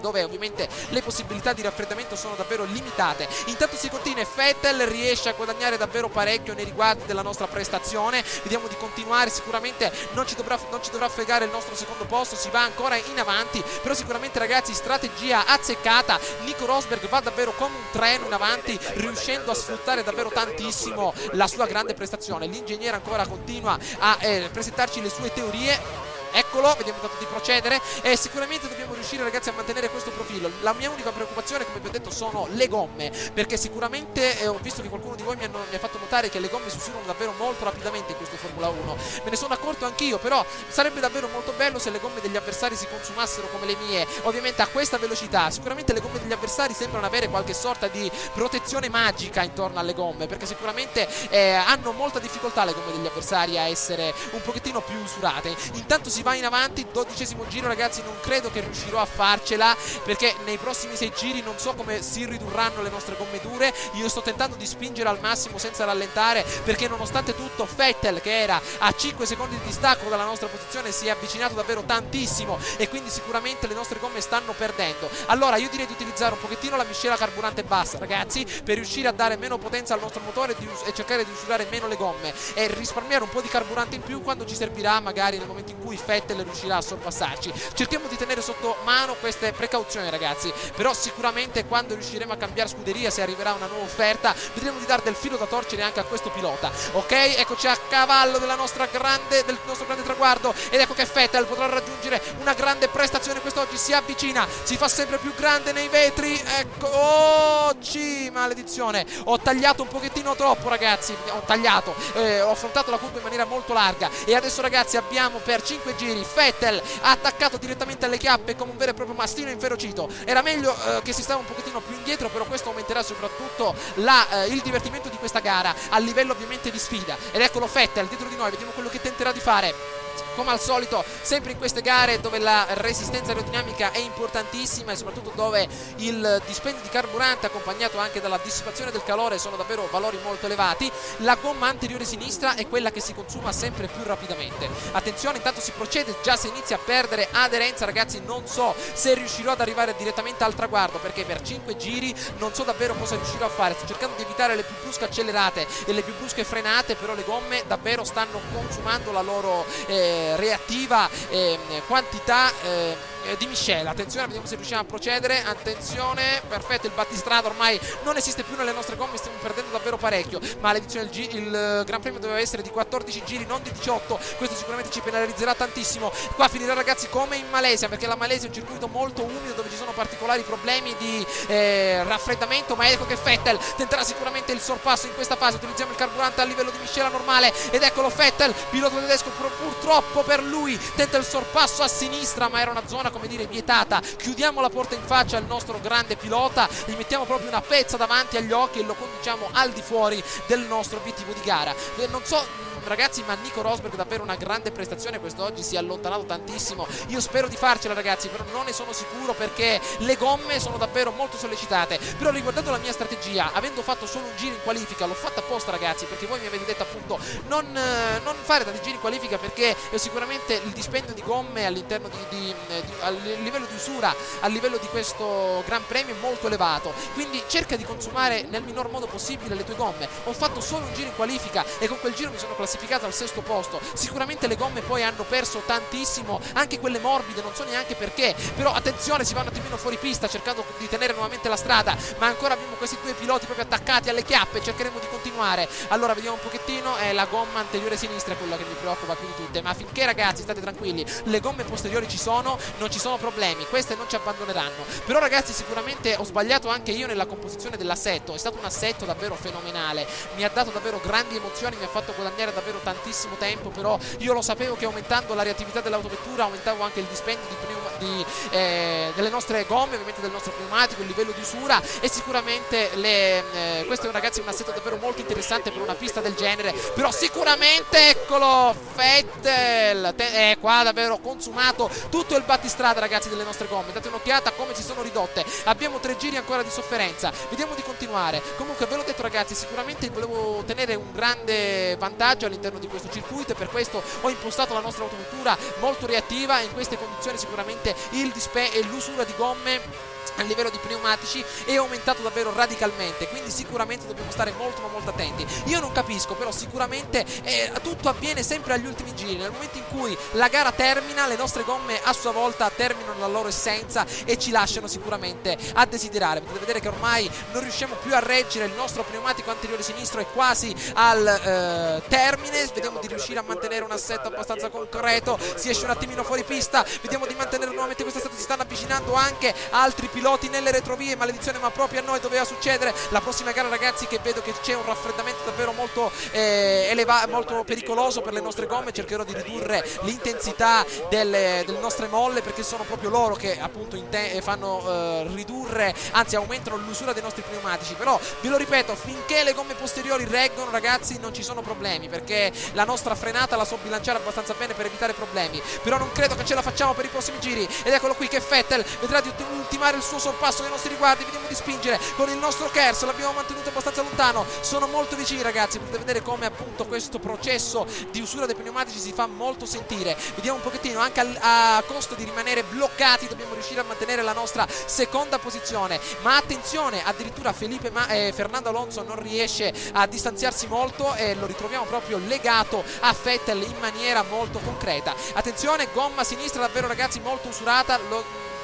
Speaker 1: dove ovviamente le possibilità di raffreddamento sono davvero limitate. Intanto si continua e Vettel riesce a guadagnare davvero parecchio nei riguardi della nostra prestazione. Vediamo di continuare, sicuramente non ci dovrà fregare il nostro secondo posto, si va ancora in avanti, però sicuramente ragazzi strategia azzeccata. Nico Rosberg va davvero come un treno in avanti, riuscendo a sfruttare davvero tantissimo la sua grande prestazione. L'ingegnere ancora continua a presentarci le sue teorie. Eccolo, vediamo tanto di procedere e sicuramente dobbiamo riuscire ragazzi a mantenere questo profilo. La mia unica preoccupazione, come vi ho detto, sono le gomme, perché sicuramente ho visto che qualcuno di voi mi ha fatto notare che le gomme si usurano davvero molto rapidamente in questo Formula 1. Me ne sono accorto anch'io, però sarebbe davvero molto bello se le gomme degli avversari si consumassero come le mie, ovviamente a questa velocità. Sicuramente le gomme degli avversari sembrano avere qualche sorta di protezione magica intorno alle gomme, perché sicuramente hanno molta difficoltà le gomme degli avversari a essere un pochettino più usurate. Intanto si va in avanti, 12° giro ragazzi, non credo che riuscirò a farcela, perché nei prossimi 6 giri non so come si ridurranno le nostre gomme dure. Io sto tentando di spingere al massimo senza rallentare, perché nonostante tutto Vettel, che era a 5 secondi di distacco dalla nostra posizione, si è avvicinato davvero tantissimo e quindi sicuramente le nostre gomme stanno perdendo. Allora io direi di utilizzare un pochettino la miscela carburante bassa ragazzi, per riuscire a dare meno potenza al nostro motore e cercare di usurare meno le gomme e risparmiare un po' di carburante in più quando ci servirà, magari nel momento in cui Vettel riuscirà a sorpassarci. Cerchiamo di tenere sotto mano queste precauzioni ragazzi, però sicuramente quando riusciremo a cambiare scuderia, se arriverà una nuova offerta, vedremo di dare del filo da torcere anche a questo pilota. Ok, eccoci a cavallo del nostro grande traguardo ed ecco che Vettel potrà raggiungere una grande prestazione quest'oggi. Si avvicina, si fa sempre più grande nei vetri. Ecco, maledizione, ho tagliato un pochettino troppo ragazzi, ho affrontato la curva in maniera molto larga e adesso ragazzi abbiamo per 5 giri Vettel ha attaccato direttamente alle chiappe come un vero e proprio mastino inferocito. Era meglio che si stava un pochettino più indietro, però questo aumenterà soprattutto il divertimento di questa gara a livello ovviamente di sfida. Ed eccolo Vettel dietro di noi, vediamo quello che tenterà di fare. Come al solito, sempre in queste gare dove la resistenza aerodinamica è importantissima e soprattutto dove il dispendio di carburante accompagnato anche dalla dissipazione del calore sono davvero valori molto elevati, la gomma anteriore sinistra è quella che si consuma sempre più rapidamente. Attenzione, intanto si procede, già si inizia a perdere aderenza ragazzi, non so se riuscirò ad arrivare direttamente al traguardo, perché per 5 giri non so davvero cosa riuscirò a fare. Sto cercando di evitare le più brusche accelerate e le più brusche frenate, però le gomme davvero stanno consumando la loro reattiva quantità di miscela. Attenzione, vediamo se riusciamo a procedere. Attenzione, perfetto, il battistrada ormai non esiste più nelle nostre gomme, stiamo perdendo davvero parecchio. Maledizione, il Gran Premio doveva essere di 14 giri, non di 18. Questo sicuramente ci penalizzerà tantissimo. Qua finirà ragazzi come in Malesia, perché la Malesia è un circuito molto umido dove ci sono particolari problemi di raffreddamento. Ma ecco che Vettel tenterà sicuramente il sorpasso in questa fase. Utilizziamo il carburante a livello di miscela normale ed eccolo Vettel, pilota tedesco, purtroppo per lui tenta il sorpasso a sinistra, ma era una zona come dire vietata. Chiudiamo la porta in faccia al nostro grande pilota, gli mettiamo proprio una pezza davanti agli occhi e lo conduciamo al di fuori del nostro obiettivo di gara. Non so ragazzi, ma Nico Rosberg davvero una grande prestazione quest'oggi, si è allontanato tantissimo. Io spero di farcela ragazzi, però non ne sono sicuro perché le gomme sono davvero molto sollecitate. Però riguardando la mia strategia, avendo fatto solo un giro in qualifica, l'ho fatta apposta ragazzi, perché voi mi avete detto appunto non fare tanti giri in qualifica, perché sicuramente il dispendio di gomme all'interno livello di usura a livello di questo Gran Premio è molto elevato, quindi cerca di consumare nel minor modo possibile le tue gomme. Ho fatto solo un giro in qualifica e con quel giro mi sono classificato al 6º posto. Sicuramente le gomme poi hanno perso tantissimo, anche quelle morbide, non so neanche perché, però attenzione, si va un attimino fuori pista cercando di tenere nuovamente la strada, ma ancora abbiamo questi due piloti proprio attaccati alle chiappe, cercheremo di continuare. Allora vediamo un pochettino, è la gomma anteriore sinistra quella che mi preoccupa più di tutte, ma finché ragazzi state tranquilli, le gomme posteriori ci sono, non ci sono problemi, queste non ci abbandoneranno. Però ragazzi sicuramente ho sbagliato anche io nella composizione dell'assetto, è stato un assetto davvero fenomenale, mi ha dato davvero grandi emozioni, mi ha fatto guadagnare davvero tantissimo tempo, però io lo sapevo che aumentando la reattività dell'autovettura aumentavo anche il dispendio delle nostre gomme, ovviamente del nostro pneumatico, il livello di usura, e sicuramente questo è ragazzi un assetto davvero molto interessante per una pista del genere. Però sicuramente, eccolo, Vettel è qua davvero consumato tutto il battistrada ragazzi delle nostre gomme, date un'occhiata a come si sono ridotte, abbiamo 3 giri ancora di sofferenza, vediamo di continuare. Comunque ve l'ho detto ragazzi, sicuramente volevo tenere un grande vantaggio all'interno di questo circuito e per questo ho impostato la nostra autovettura molto reattiva, e in queste condizioni sicuramente l'usura di gomme a livello di pneumatici è aumentato davvero radicalmente, quindi sicuramente dobbiamo stare molto ma molto attenti. Io non capisco, però sicuramente tutto avviene sempre agli ultimi giri, nel momento in cui la gara termina le nostre gomme a sua volta terminano la loro essenza e ci lasciano sicuramente a desiderare. Potete vedere che ormai non riusciamo più a reggere, il nostro pneumatico anteriore sinistro è quasi al termine, vediamo di riuscire a mantenere un assetto abbastanza concreto, si esce un attimino fuori pista, vediamo di mantenere nuovamente questo assetto, si stanno avvicinando anche altri piloti nelle retrovie, maledizione, ma proprio a noi doveva succedere. La prossima gara ragazzi, che vedo che c'è un raffreddamento davvero molto molto pericoloso per le nostre gomme, cercherò di ridurre l'intensità delle nostre molle, perché sono proprio loro che appunto fanno ridurre, anzi aumentano l'usura dei nostri pneumatici. Però ve lo ripeto, finché le gomme posteriori reggono ragazzi non ci sono problemi, perché la nostra frenata la so bilanciare abbastanza bene per evitare problemi, però non credo che ce la facciamo per i prossimi giri. Ed eccolo qui che Vettel vedrà di ultimare il suo sorpasso nei nostri riguardi, vediamo di spingere con il nostro KERS, l'abbiamo mantenuto abbastanza lontano, sono molto vicini ragazzi, potete vedere come appunto questo processo di usura dei pneumatici si fa molto sentire. Vediamo un pochettino, anche a costo di rimanere bloccati dobbiamo riuscire a mantenere la nostra seconda posizione, ma attenzione, addirittura Fernando Alonso non riesce a distanziarsi molto e lo ritroviamo proprio legato a Vettel in maniera molto concreta. Attenzione, gomma sinistra davvero ragazzi molto usurata,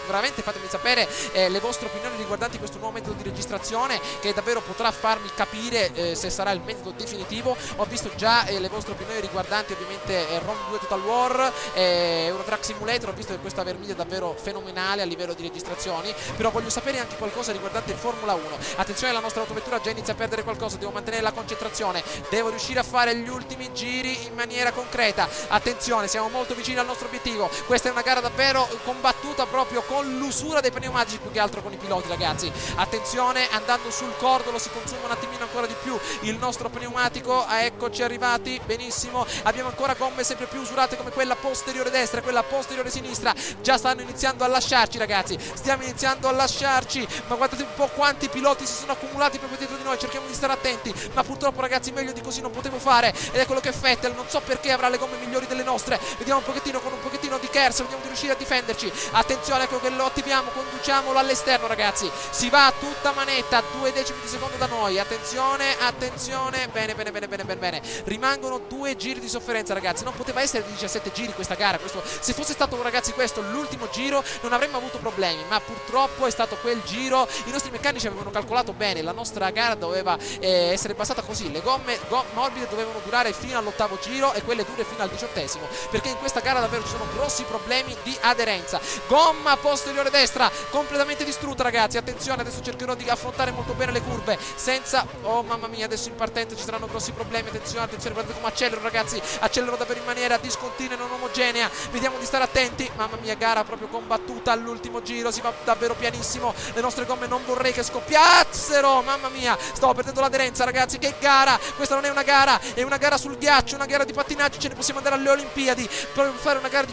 Speaker 1: veramente fatemi sapere le vostre opinioni riguardanti questo nuovo metodo di registrazione, che davvero potrà farmi capire se sarà il metodo definitivo. Ho visto già le vostre opinioni riguardanti ovviamente ROM 2 Total War, Euro Truck Simulator. Ho visto che questa vermiglia è davvero fenomenale a livello di registrazioni, però voglio sapere anche qualcosa riguardante Formula 1. Attenzione, la nostra autovettura già inizia a perdere qualcosa, devo mantenere la concentrazione, devo riuscire a fare gli ultimi giri in maniera concreta. Attenzione, siamo molto vicini al nostro obiettivo, questa è una gara davvero combattuta proprio con l'usura dei pneumatici, più che altro con i piloti ragazzi. Attenzione, andando sul cordolo si consuma un attimino ancora di più il nostro pneumatico. Eccoci arrivati, benissimo, abbiamo ancora gomme sempre più usurate come quella posteriore destra e quella posteriore sinistra, già stanno iniziando a lasciarci ragazzi, stiamo iniziando a lasciarci, ma guardate un po' quanti piloti si sono accumulati proprio dietro di noi, cerchiamo di stare attenti, ma purtroppo ragazzi meglio di così non potevo fare. Ed è quello che Vettel, non so perché avrà le gomme migliori delle nostre, vediamo un pochettino con un pochettino di KERS, vediamo di riuscire a difenderci. Attenzione, ecco che lo attiviamo, conduciamolo all'esterno ragazzi, si va a tutta manetta, a 2 decimi di secondo da noi. Attenzione, attenzione, bene, rimangono 2 giri di sofferenza ragazzi, non poteva essere di 17 giri questa gara, se fosse stato ragazzi questo l'ultimo giro non avremmo avuto problemi, ma purtroppo è stato quel giro. I nostri meccanici avevano calcolato bene, la nostra gara doveva essere passata così, le gomme morbide dovevano durare fino all'8° giro e quelle dure fino al 18°, perché in questa gara davvero ci sono grossi problemi di aderenza. Gomma posteriore destra completamente distrutta ragazzi, attenzione, adesso cercherò di affrontare molto bene le curve senza, oh mamma mia, adesso in partenza ci saranno grossi problemi. Attenzione, guardate come accelero ragazzi, accelero davvero in maniera discontinua e non omogenea, vediamo di stare attenti. Mamma mia, gara proprio combattuta all'ultimo giro, si va davvero pianissimo, le nostre gomme non vorrei che scoppiassero, mamma mia, stavo perdendo l'aderenza ragazzi. Che gara, questa non è una gara, è una gara sul ghiaccio, una gara di pattinaggio, ce ne possiamo andare alle Olimpiadi proprio per fare una gara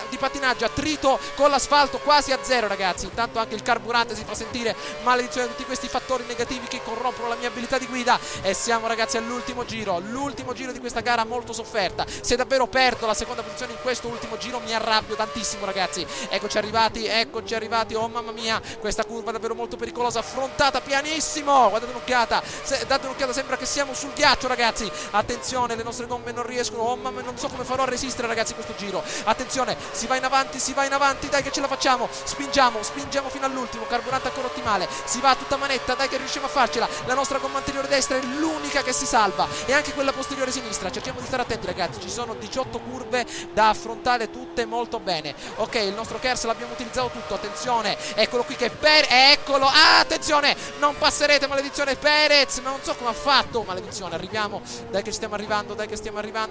Speaker 1: di pattinaggio, attrito con l'asfalto quasi a zero, ragazzi. Intanto anche il carburante si fa sentire, maledizione, tutti questi fattori negativi che corrompono la mia abilità di guida. E siamo, ragazzi, all'ultimo giro di questa gara molto sofferta. Se davvero perdo la seconda posizione in questo ultimo giro mi arrabbio tantissimo, ragazzi. Eccoci arrivati. Oh mamma mia, questa curva è davvero molto pericolosa, affrontata pianissimo. Guardate un'occhiata, date un'occhiata, sembra che siamo sul ghiaccio, ragazzi. Attenzione, le nostre gomme non riescono. Oh mamma, non so come farò a resistere, ragazzi, questo giro. Attenzione, si va in avanti, dai che ce la facciamo. Spingiamo fino all'ultimo, carburante ancora ottimale, si va a tutta manetta, dai che riusciamo a farcela. La nostra gomma anteriore destra è l'unica che si salva, e anche quella posteriore sinistra. Cerchiamo di stare attenti, ragazzi, ci sono 18 curve da affrontare tutte molto bene. Ok, il nostro KERS l'abbiamo utilizzato tutto, attenzione, eccolo qui che eccolo, attenzione, non passerete, maledizione. Perez, ma non so come ha fatto, maledizione. Arriviamo, dai che stiamo arrivando,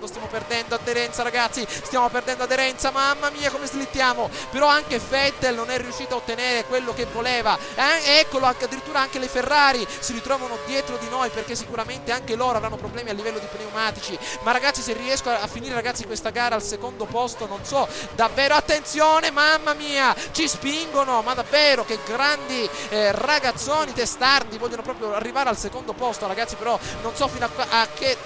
Speaker 1: stiamo perdendo aderenza, ragazzi, stiamo perdendo aderenza, mamma mia come slittiamo. Però anche Vettel non è riuscito a ottenere quello che voleva, eccolo, addirittura anche le Ferrari si ritrovano dietro di noi, perché sicuramente anche loro avranno problemi a livello di pneumatici. Ma ragazzi, se riesco a finire, ragazzi, questa gara al secondo posto, non so davvero, attenzione, mamma mia, ci spingono, ma davvero che grandi ragazzoni testardi, vogliono proprio arrivare al secondo posto, ragazzi. Però non so fino a che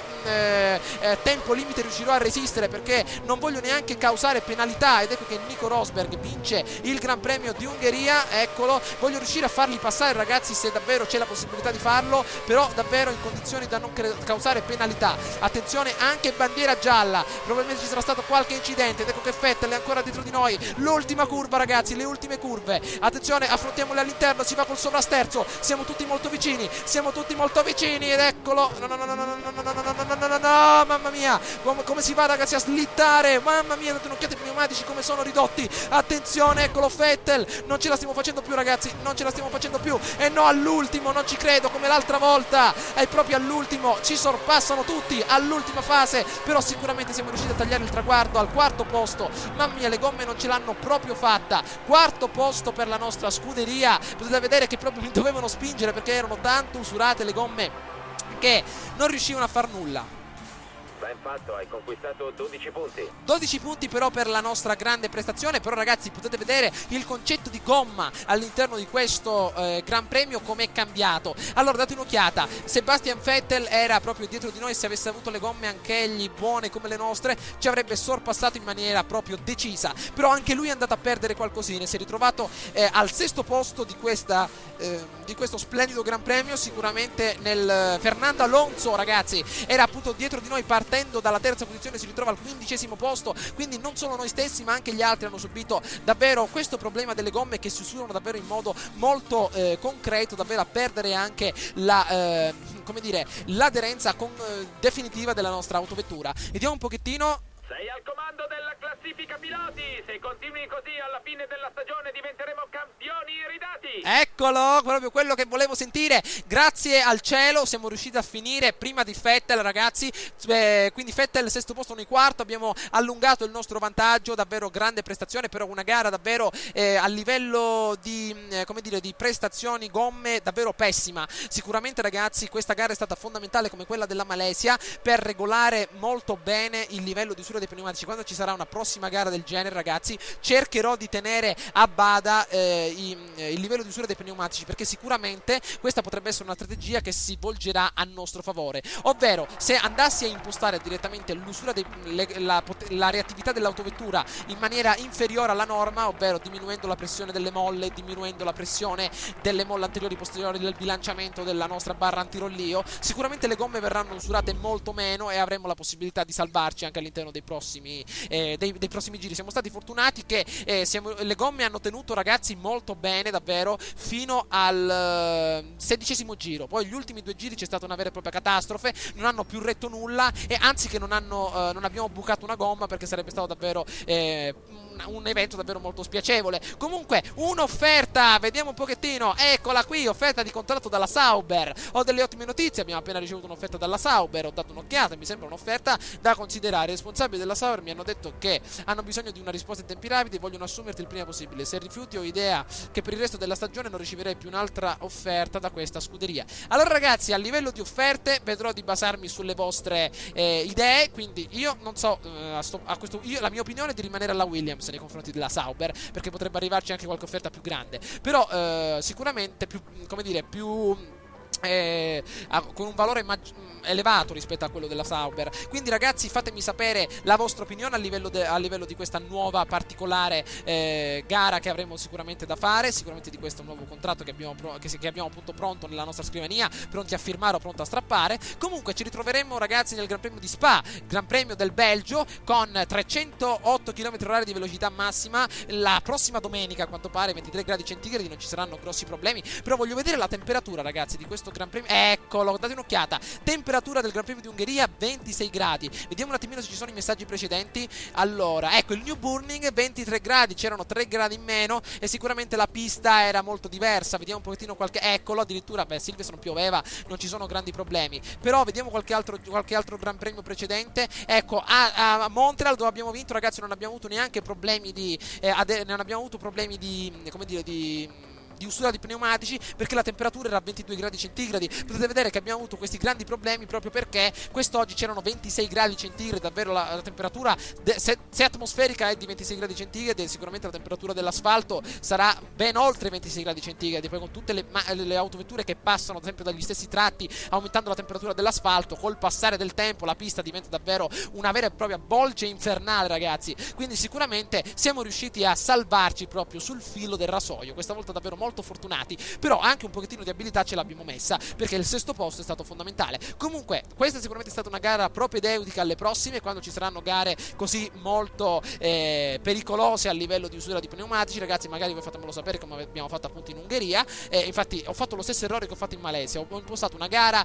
Speaker 1: tempo limite riuscirò a resistere, perché non voglio neanche causare penalità. Ed ecco che Nico Rosberg vince il Gran Premio di Ungheria, eccolo. Voglio riuscire a farli passare, ragazzi, se davvero c'è la possibilità di farlo, però davvero in condizioni da non causare penalità. Attenzione, anche bandiera gialla, probabilmente ci sarà stato qualche incidente. Ed ecco che Vettel è ancora dietro di noi. L'ultima curva, ragazzi, le ultime curve, attenzione, affrontiamole all'interno, si va col sovrasterzo, siamo tutti molto vicini, ed eccolo. No, mamma mia, come si va, ragazzi, a slittare, mamma mia, date un'occhiata ai pneumatici come sono ridotti. Attenzione, eccolo Vettel, non ce la stiamo facendo più, ragazzi, e no, all'ultimo, non ci credo, come l'altra volta, è proprio all'ultimo, ci sorpassano tutti all'ultima fase. Però sicuramente siamo riusciti a tagliare il traguardo al quarto posto. Mamma mia, le gomme non ce l'hanno proprio fatta. Quarto posto per la nostra scuderia. Potete vedere che proprio mi dovevano spingere, perché erano tanto usurate le gomme che non riuscivano a far nulla.
Speaker 3: Ben fatto, hai conquistato 12 punti.
Speaker 1: 12 punti però per la nostra grande prestazione. Però, ragazzi, potete vedere il concetto di gomma all'interno di questo Gran Premio come è cambiato. Allora, date un'occhiata, Sebastian Vettel era proprio dietro di noi. Se avesse avuto le gomme anche egli buone come le nostre, ci avrebbe sorpassato in maniera proprio decisa. Però anche lui è andato a perdere qualcosina, si è ritrovato al sesto posto di questo splendido Gran Premio. Sicuramente nel Fernando Alonso, ragazzi, era appunto dietro di noi, partendo dalla terza posizione si ritrova al 15° posto. Quindi non solo noi stessi, ma anche gli altri hanno subito davvero questo problema delle gomme, che si usurano davvero in modo molto concreto, davvero a perdere anche l'aderenza definitiva della nostra autovettura. Vediamo un pochettino.
Speaker 3: Sei al comando della classifica piloti. Se continui così, alla fine della stagione diventeremo campioni iridati.
Speaker 1: Eccolo, proprio quello che volevo sentire. Grazie al cielo siamo riusciti a finire prima di Vettel, ragazzi. Quindi Vettel sesto posto, noi quarto. Abbiamo allungato il nostro vantaggio. Davvero grande prestazione, però una gara davvero a livello di prestazioni, gomme, davvero pessima. Sicuramente, ragazzi, questa gara è stata fondamentale, come quella della Malesia, per regolare molto bene il livello di usura dei pneumatici. Quando ci sarà una prossima gara del genere, ragazzi, cercherò di tenere a bada il livello di usura dei pneumatici, perché sicuramente questa potrebbe essere una strategia che si volgerà a nostro favore. Ovvero, se andassi a impostare direttamente l'usura la reattività dell'autovettura in maniera inferiore alla norma, ovvero diminuendo la pressione delle molle, diminuendo la pressione delle molle anteriori e posteriori del bilanciamento della nostra barra antirollio, sicuramente le gomme verranno usurate molto meno e avremo la possibilità di salvarci anche all'interno dei prossimi giri. Siamo stati fortunati che le gomme hanno tenuto, ragazzi, molto bene, davvero, fino al 16° giro. Poi gli ultimi 2 giri c'è stata una vera e propria catastrofe, non hanno più retto nulla, e anzi che non abbiamo bucato una gomma, perché sarebbe stato davvero un evento davvero molto spiacevole. Comunque, un'offerta, vediamo un pochettino, eccola qui, offerta di contratto dalla Sauber. Ho delle ottime notizie, abbiamo appena ricevuto un'offerta dalla Sauber, ho dato un'occhiata, mi sembra un'offerta da considerare. Il responsabile responsabili della Sauber mi hanno detto che hanno bisogno di una risposta in tempi rapidi e vogliono assumerti il prima possibile. Se rifiuti ho idea che per il resto della stagione non riceverei più un'altra offerta da questa scuderia. Allora ragazzi, a livello di offerte vedrò di basarmi sulle vostre idee, quindi io non so, la mia opinione è di rimanere alla Williams nei confronti della Sauber, perché potrebbe arrivarci anche qualche offerta più grande, però sicuramente più, come dire, più con un valore elevato rispetto a quello della Sauber. Quindi ragazzi, fatemi sapere la vostra opinione a livello di questa nuova particolare gara che avremo sicuramente da fare, sicuramente di questo nuovo contratto che abbiamo appunto pronto nella nostra scrivania, pronti a firmare o pronto a strappare. Comunque ci ritroveremo ragazzi nel Gran Premio di Spa, Gran Premio del Belgio, con 308 km/h di velocità massima la prossima domenica, a quanto pare 23 gradi centigradi, non ci saranno grossi problemi, però voglio vedere la temperatura ragazzi di questo Gran Premio. Eccolo, date un'occhiata. Temperatura del Gran Premio di Ungheria 26 gradi. Vediamo un attimino se ci sono i messaggi precedenti. Allora, ecco il New Burning 23 gradi, c'erano 3 gradi in meno e sicuramente la pista era molto diversa. Vediamo un pochettino eccolo, addirittura Silverstone pioveva, non ci sono grandi problemi. Però vediamo qualche altro Gran Premio precedente. Ecco, a Montreal dove abbiamo vinto ragazzi non abbiamo avuto neanche problemi di usura di pneumatici, perché la temperatura era a 22 gradi centigradi. Potete vedere che abbiamo avuto questi grandi problemi proprio perché quest'oggi c'erano 26 gradi centigradi, davvero la temperatura se atmosferica è di 26 gradi centigradi, e sicuramente la temperatura dell'asfalto sarà ben oltre 26 gradi centigradi. Poi con tutte le autovetture che passano ad esempio dagli stessi tratti, aumentando la temperatura dell'asfalto, col passare del tempo la pista diventa davvero una vera e propria bolgia infernale ragazzi. Quindi sicuramente siamo riusciti a salvarci proprio sul filo del rasoio, questa volta davvero molto fortunati, però anche un pochettino di abilità ce l'abbiamo messa, perché il sesto posto è stato fondamentale. Comunque questa sicuramente è stata una gara propedeutica alle prossime, quando ci saranno gare così molto pericolose a livello di usura di pneumatici. Ragazzi, magari voi fatemelo sapere come abbiamo fatto appunto in Ungheria. Infatti ho fatto lo stesso errore che ho fatto in Malesia, ho impostato una gara,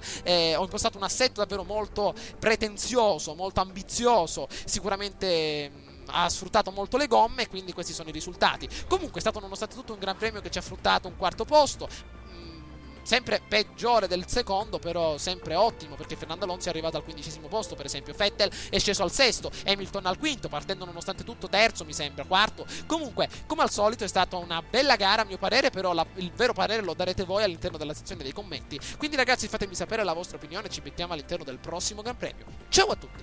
Speaker 1: ho impostato un assetto davvero molto pretenzioso, molto ambizioso, sicuramente ha sfruttato molto le gomme, quindi questi sono i risultati. Comunque è stato nonostante tutto un Gran Premio che ci ha fruttato un quarto posto, sempre peggiore del secondo, però sempre ottimo, perché Fernando Alonso è arrivato al 15° posto per esempio, Vettel è sceso al sesto, Hamilton al quinto, partendo nonostante tutto terzo mi sembra, quarto. Comunque come al solito è stata una bella gara a mio parere, però il vero parere lo darete voi all'interno della sezione dei commenti. Quindi ragazzi, fatemi sapere la vostra opinione, ci mettiamo all'interno del prossimo Gran Premio. Ciao a tutti!